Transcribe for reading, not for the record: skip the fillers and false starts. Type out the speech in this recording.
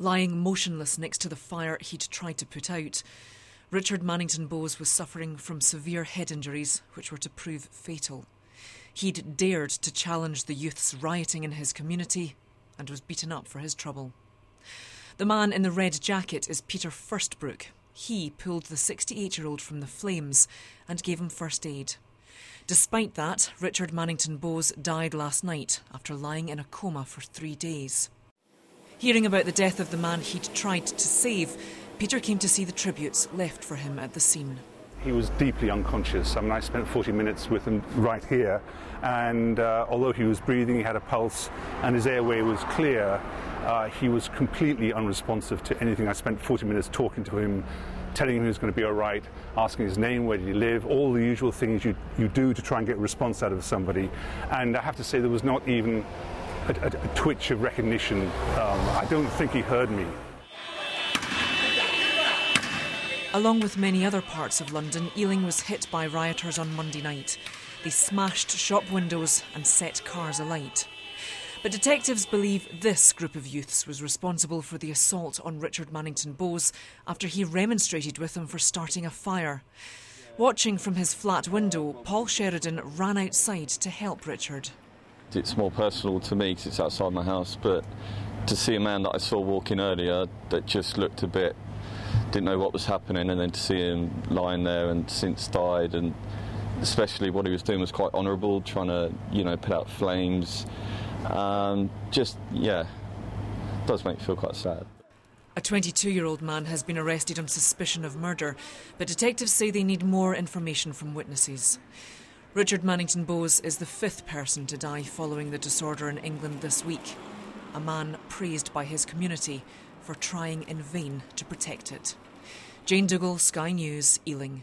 Lying motionless next to the fire he'd tried to put out, Richard Mannington Bowes was suffering from severe head injuries which were to prove fatal. He'd dared to challenge the youths rioting in his community and was beaten up for his trouble. The man in the red jacket is Peter Firstbrook. He pulled the 68-year-old from the flames and gave him first aid. Despite that, Richard Mannington Bowes died last night after lying in a coma for 3 days. Hearing about the death of the man he'd tried to save, Peter came to see the tributes left for him at the scene. He was deeply unconscious. I mean, I spent 40 minutes with him right here, and although he was breathing, he had a pulse, and his airway was clear, he was completely unresponsive to anything. I spent 40 minutes talking to him, telling him he was going to be all right, asking his name, where did he live, all the usual things you do to try and get a response out of somebody. And I have to say there was not even a twitch of recognition. I don't think he heard me. Along with many other parts of London, Ealing was hit by rioters on Monday night. They smashed shop windows and set cars alight. But detectives believe this group of youths was responsible for the assault on Richard Mannington Bowes after he remonstrated with them for starting a fire. Watching from his flat window, Paul Sheridan ran outside to help Richard. It's more personal to me because it's outside my house, but to see a man that I saw walking earlier that just looked a bit, didn't know what was happening, and then to see him lying there and since died, and especially what he was doing was quite honourable, trying to, put out flames. Does make me feel quite sad. A 22-year-old man has been arrested on suspicion of murder, but detectives say they need more information from witnesses. Richard Mannington Bowes is the 5th person to die following the disorder in England this week, a man praised by his community for trying in vain to protect it. Jane Dougal, Sky News, Ealing.